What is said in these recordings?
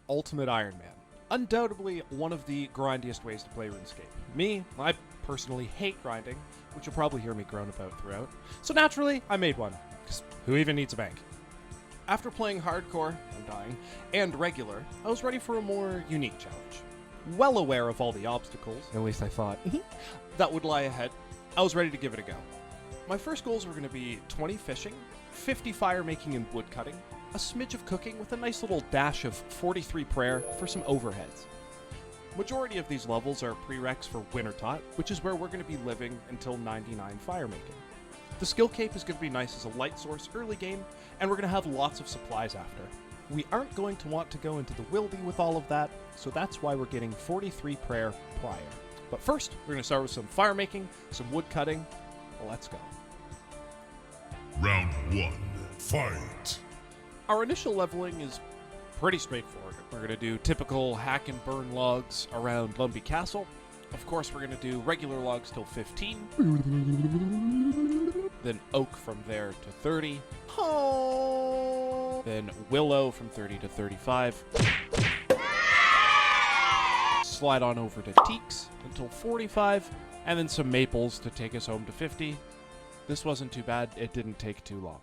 Ultimate Iron Man. Undoubtedly one of the grindiest ways to play RuneScape. I personally hate grinding, which you'll probably hear me groan about throughout. So naturally, I made one, because who even needs a bank? After playing hardcore, I'm dying, and regular, I was ready for a more unique challenge. Well aware of all the obstacles, at least I thought, that would lie ahead, I was ready to give it a go. My first goals were going to be 20 fishing, 50 fire making and wood cutting, a smidge of cooking with a nice little dash of 43 prayer for some overheads. Majority of these levels are prereqs for Wintertodt, which is where we're going to be living until 99 fire making. The skill cape is going to be nice as a light source early game, and we're going to have lots of supplies after. We aren't going to want to go into the wildy with all of that, so that's why we're getting 43 prayer prior. But first, we're going to start with some fire making, some wood cutting. Let's go. Round 1, fight! Our initial leveling is pretty straightforward. We're going to do typical hack and burn logs around Lumpy Castle. Of course, we're going to do regular logs till 15. Then oak from there to 30. Then willow from 30 to 35. Slide on over to teaks until 45. And then some maples to take us home to 50. This wasn't too bad. It didn't take too long.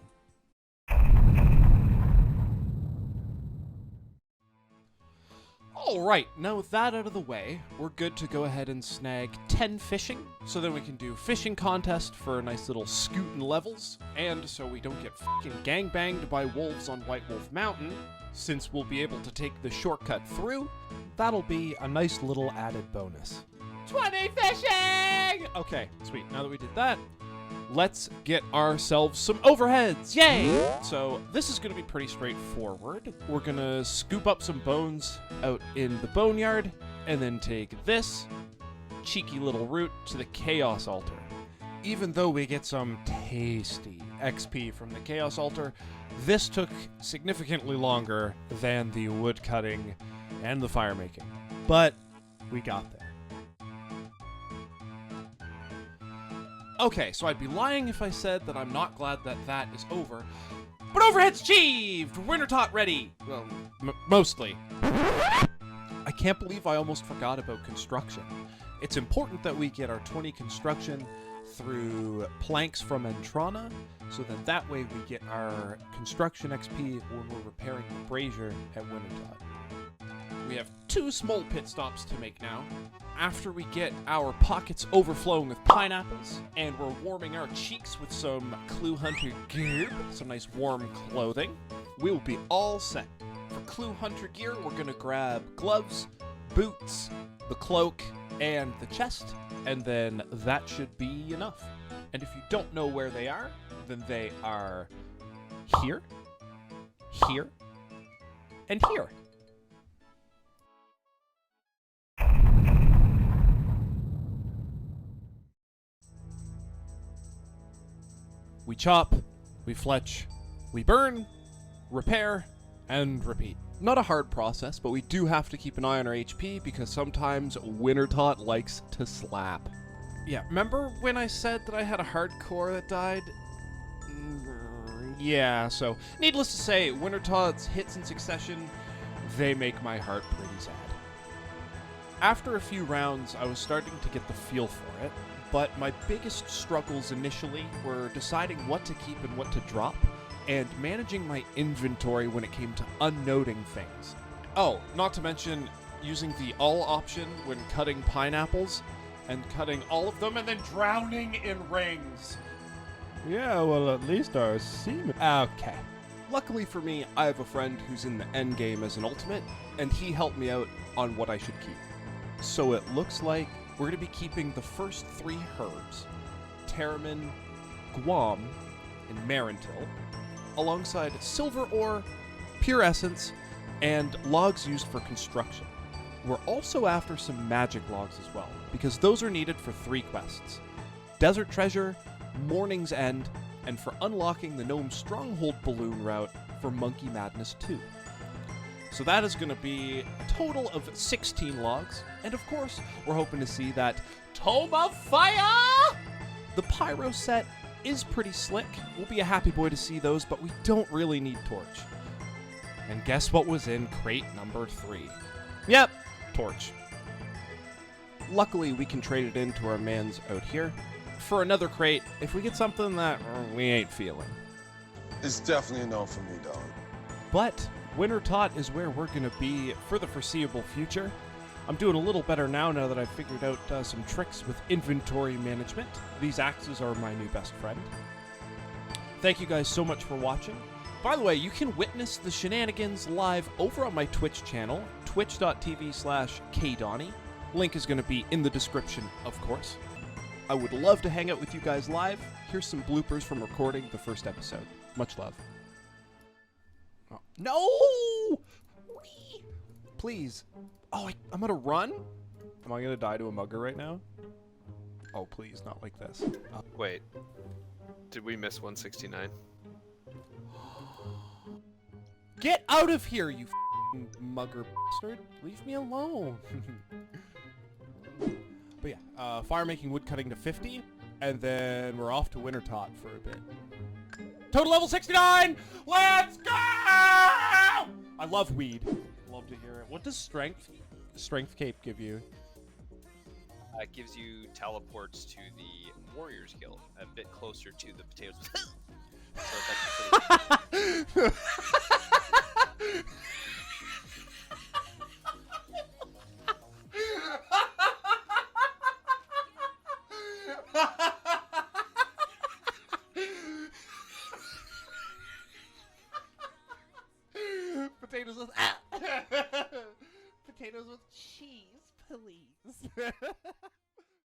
Alright, now with that out of the way, we're good to go ahead and snag 10 fishing, so then we can do fishing contest for nice little scootin' levels, and so we don't get fucking gangbanged by wolves on White Wolf Mountain, since we'll be able to take the shortcut through, that'll be a nice little added bonus. 20 fishing! Okay, sweet, now that we did that, let's get ourselves some overheads. Yay! So this is going to be pretty straightforward. We're going to scoop up some bones out in the boneyard and then take this cheeky little route to the Chaos Altar. Even though we get some tasty XP from the Chaos Altar, this took significantly longer than the wood cutting and the fire making. But we got there. Okay, so I'd be lying if I said that I'm not glad that that is over. But overhead's achieved! Wintertodt ready! Well, mostly. I can't believe I almost forgot about construction. It's important that we get our 20 construction through planks from Entrana, so that way we get our construction XP when we're repairing the brazier at Wintertodt. We have 2 small pit stops to make now. After we get our pockets overflowing with pineapples, and we're warming our cheeks with some Clue Hunter gear, some nice warm clothing, we'll be all set. For Clue Hunter gear, we're gonna grab gloves, boots, the cloak, and the chest, and then that should be enough. And if you don't know where they are, then they are here, here, and here. We chop, we fletch, we burn, repair, and repeat. Not a hard process, but we do have to keep an eye on our HP because sometimes Wintertodt likes to slap. Yeah, remember when I said that I had a hardcore that died? Yeah, so needless to say, Wintertodd's hits in succession, they make my heart pretty sad. After a few rounds, I was starting to get the feel for it. But my biggest struggles initially were deciding what to keep and what to drop, and managing my inventory when it came to unnoting things. Oh, not to mention using the all option when cutting pineapples, and cutting all of them and then drowning in rings. Yeah, well, at least our seaman. Okay. Luckily for me, I have a friend who's in the endgame as an ultimate, and he helped me out on what I should keep. So it looks like we're going to be keeping the first 3 herbs, Terramin, Guam, and Marintil, alongside silver ore, pure essence, and logs used for construction. We're also after some magic logs as well, because those are needed for 3 quests. Desert Treasure, Morning's End, and for unlocking the Gnome Stronghold balloon route for Monkey Madness 2. So that is going to be a total of 16 logs, and of course, we're hoping to see that Tome of Fire! The pyro set is pretty slick. We'll be a happy boy to see those, but we don't really need torch. And guess what was in crate number 3? Yep, torch. Luckily, we can trade it in to our mans out here for another crate if we get something that we ain't feeling. It's definitely a no for me, dog. But Wintertodt is where we're going to be for the foreseeable future. I'm doing a little better now that I've figured out some tricks with inventory management. These axes are my new best friend. Thank you guys so much for watching. By the way, you can witness the shenanigans live over on my Twitch channel, twitch.tv/Caedonnie. Link is going to be in the description, of course. I would love to hang out with you guys live. Here's some bloopers from recording the first episode. Much love. Oh. No! Please. Oh, I'm going to run? Am I going to die to a mugger right now? Oh, please, not like this. Wait. Did we miss 169? Get out of here, you f***ing mugger bastard. Leave me alone. But yeah, fire making wood cutting to 50, and then we're off to Wintertodt for a bit. Total level 69! Let's go! I love weed. Love to hear it. What does strength cape give you? It gives you teleports to the Warriors Guild, a bit closer to the potatoes. So it's actually Potatoes with potatoes with cheese, please.